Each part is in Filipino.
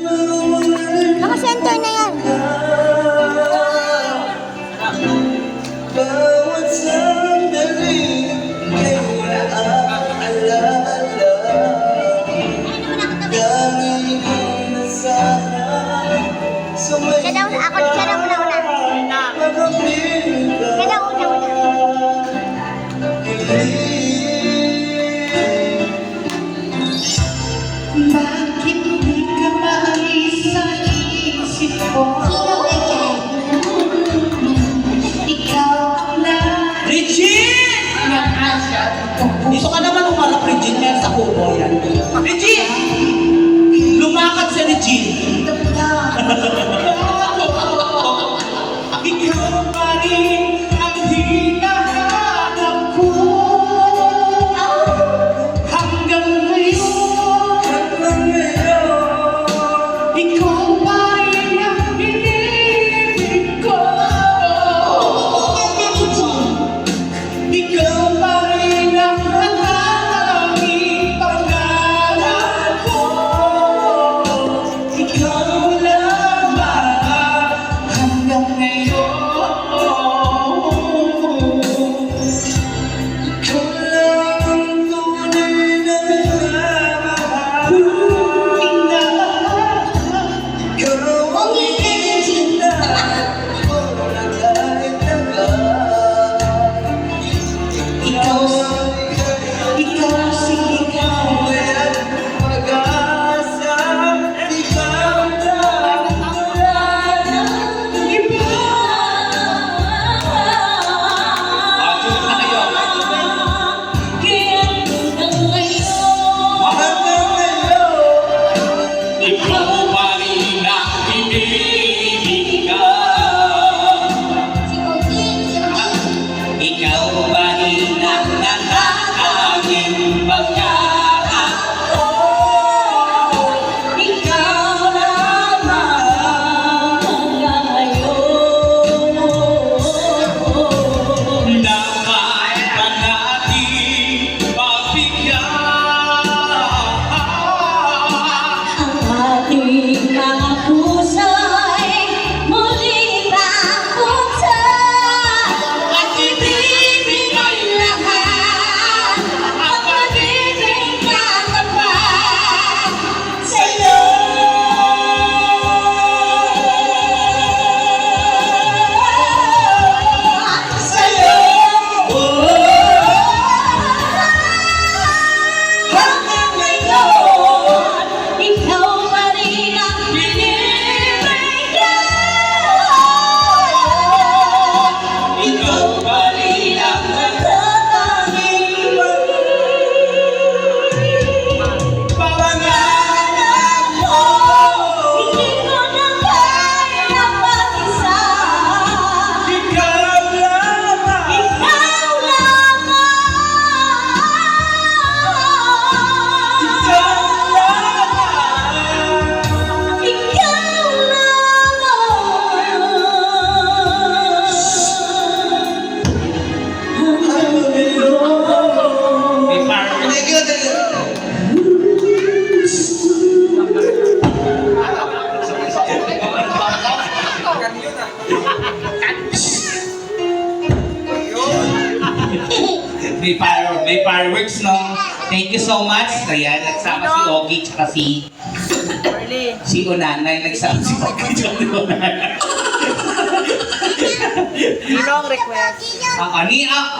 Naka-center na yan. Bawat sandali ay naaalala. Dahil nasahan sa may Siya daw, siya daw una-una. pag-ibig Siya daw una-una. Bakit di ka maalis sa isip ko? Sino ba yan? Ikaw na. Regine! Dito ka naman umarap, Regine. Meron sa kubo yan. Regine! Lumakad si Regine. Ikaw pa rin ang hinahanap ko. Hanggang ngayon, ikaw pa rin ang iniibig ko. Ikaw pa rin ang natanging pangarap ko. Ikaw lamang hanggang ngayon. Ikaw lang ang tunay na minamahal. Ikaw ang ikinita ko na kahit tagal. Ikaw si ikaw. At pag-asa, ikaw na Iba! Sunod na kayo. hanggang ngayon. Ikaw pa rin ang iniibig ka. Si Ogi, si Ogi. Ikaw pa rin ang nakakaging pagkakas ko. Ikaw lamang hanggang ngayon. Dapat pa natin pagbigyan Ang ating mga pusa'y muli papuntan at ibibigay lahat ang pag-ibig na tapat sa'yo. Sa'yo. Hanggang ngayon, ikaw pa rin ang binibigyan. Ikaw pa rin ang Natatanging pangarap ko. hindi ko na kaya mag-isa. Ikaw lamang. Ikaw lamang. Ikaw lamang. Ikaw lamang. May power. Thank you, thank you. May fireworks, no? Thank you so much. Ayan, nagsama si Ogie tsaka si Unanay. Nagsama si Ogie tsaka si Unanay. Ninong request.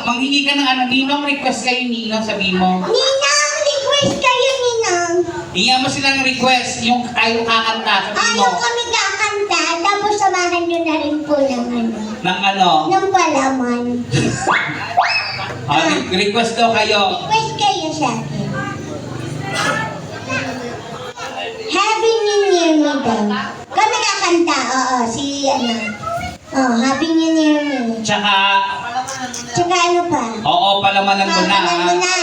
Manghingi ka ng ano, Ninong, request kayo, Ninong, sabihin mo. Ninang, request kayo, Ninang. Hingihan mo silang request, yung tayo kakanta, sabihin mo. Ayaw kami kakanta, tapos samahan nyo na rin po ng ano, Ng ano? ng palaman. Request daw kayo. Request kayo sa akin. Happy New Year mo daw. Kami kakanta, oo, si ano. Oh, Happy New Year mo. Tsaka, Tsaka ano pa? oo, palamanan mo na. Palamanan mo na.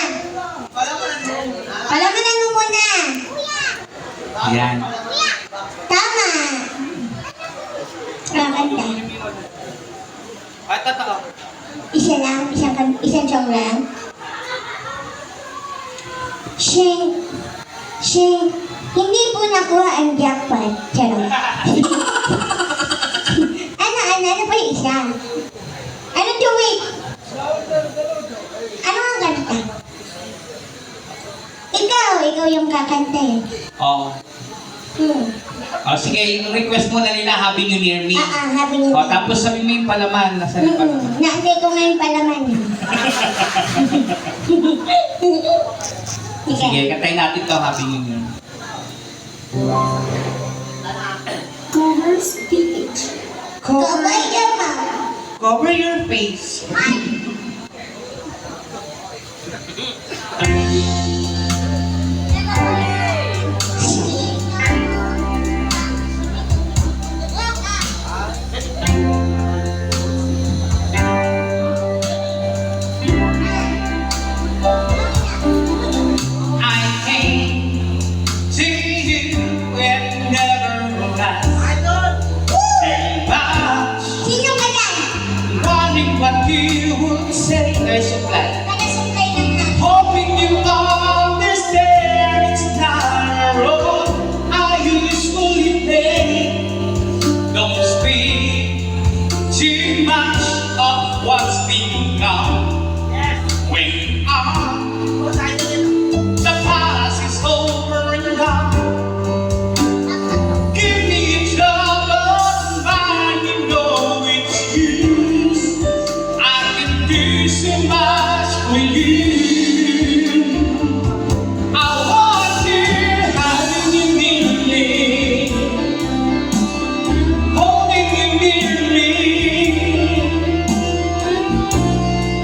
Palamanan mo muna. Yan. Tama. Kakanta. Ay, totoo. Isa lang, isang song lang. Shake, shake, Hindi po nakuha ang jackpot. Charot. Ano pa yung isa? Ano to, wait? Ano ang kanta? Ikaw yung kakanta eh. Oh. Oh, sige, yung request mo na nila, Happy New Year me. Happy New Oh, Year. tapos sabi mo yung palaman. Nasa yung palaman. Naantay ko ngayon palaman. Sige, kantayin natin to, Happy New Year. Cover speech. Cover your mouth. Cover your face. I came to you and never asked too much. Sino ka yan? Wondering what you would say. There's a flag. Taga-suklay ng na. Hoping you understand it's not a road I usually take. Don't speak too much of what's been gone. When the past is over and gone, give me a troubled mind, you know it's you. I can do so much for you. I want you having you near me, holding you near me.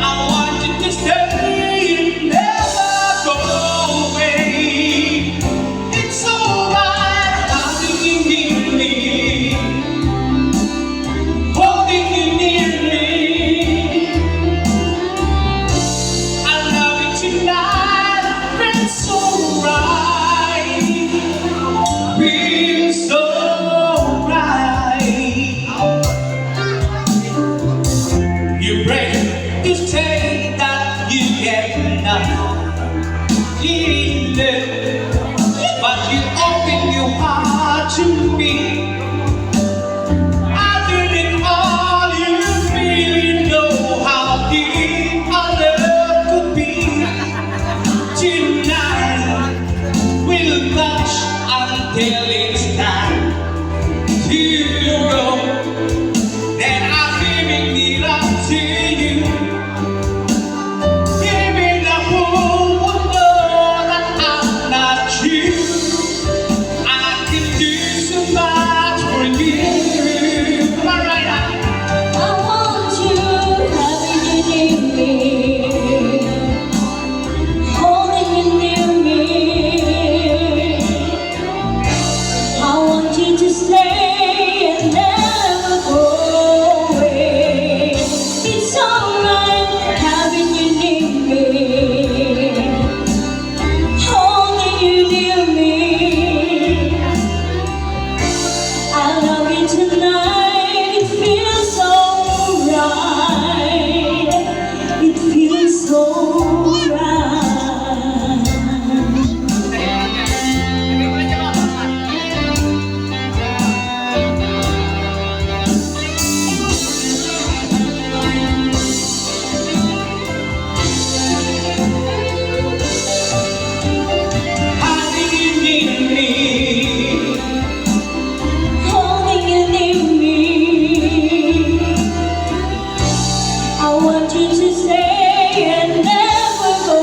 I want you to stay and never go away. It's alright having you near me, holding you near me. I love you tonight, feels so right, feels so right. You break to say that you get enough, but you open your heart to me. I didn't all you really know how deep our love could be. Tonight we'll touch until it's time to go. Then I'm giving it up to you. Giving the whole world that I'm not you. I can do so much for you. Come on, right now. I want you having you near me, holding you near me. I want you to stay and never go away. It's alright having you near me, holding you near me. I love you tonight, it feels so right. It feels so right. Having you near me, Holding you near me. I want you to stay and never go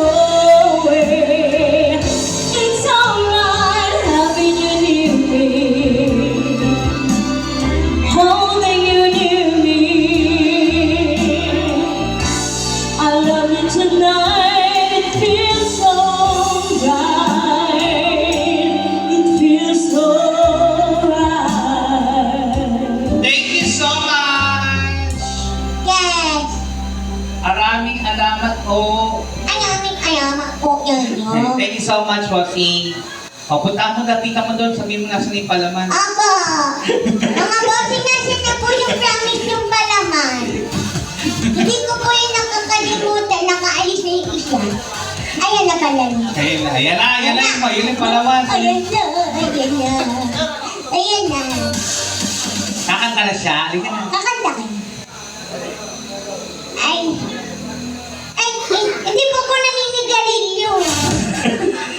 away. It's alright having you near me, holding you near me. I love you tonight, it feels so right. It feels so right. thank you so much. Yes. Maraming alamat po. Alamak po yun, no? Thank you so much, Bossing. O, punta mo, dating ka mo doon, sabihin mo nasa ni palaman. Opo. Mga bossing, nasa na po yung promise yung palaman. Hindi ko po yung nakakalimutan. Nakaalis na yung isa. Ayan na pala niya. Ayan na, yun yung palaman. Ayan na. Ayan na. Ayan na. Kakanta na siya. Halika na. Kakanta ka. Ay. Ay, hindi po ko naninigarilyo.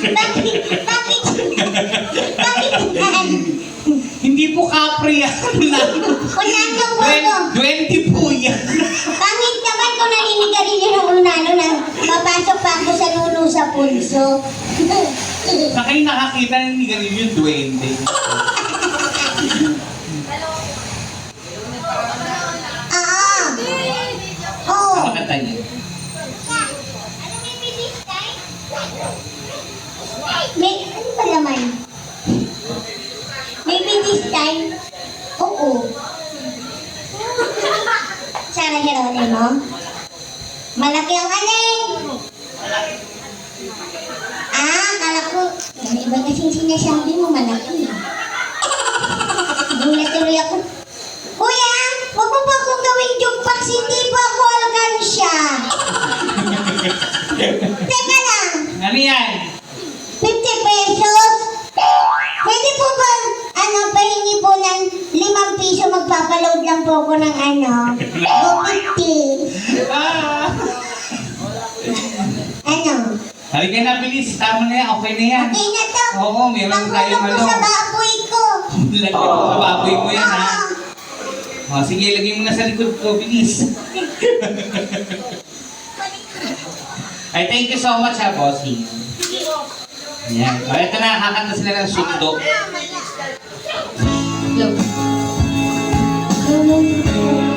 Bakit? Bakit? Bakit yan? Hindi po kapre yan. Unano po ko. 20 po yan. Pangit naman kung naninigarilyo ng unano na mapasok pa ako sa nuno sa pulso. Sa kayo nakakita na hindi ganun yung duwende. Ah. Oh. Ano kanta niya? May, ano ba naman? Maybe this time? Oo. Sana Geronimo? Malaki ang alin? Akala ko, iba kasing sinasabi mo, malaki. Gulat tuloy ako. Kuya, huwag mo pa akong gawing jukebox, hindi pa ako alkansya. Teka lang, Ano yan? 50 pesos? Pwede po ba, pahingi po ng 5 piso, magpapaload lang po ako ng go 50. Ah! Ano? Halika na, bilis. Tama na yan. Okay na yan. Okay na to. Oo, meron tayong Pangulong ko sa baboy ko. Lagyan mo sa baboy mo yan, ha? O, sige, lagay mo na sa likod ko. Bilis. Ay, thank you so much, ha, bossing. Yan. O, ito na. Kakanta sila ng sundo. Hello.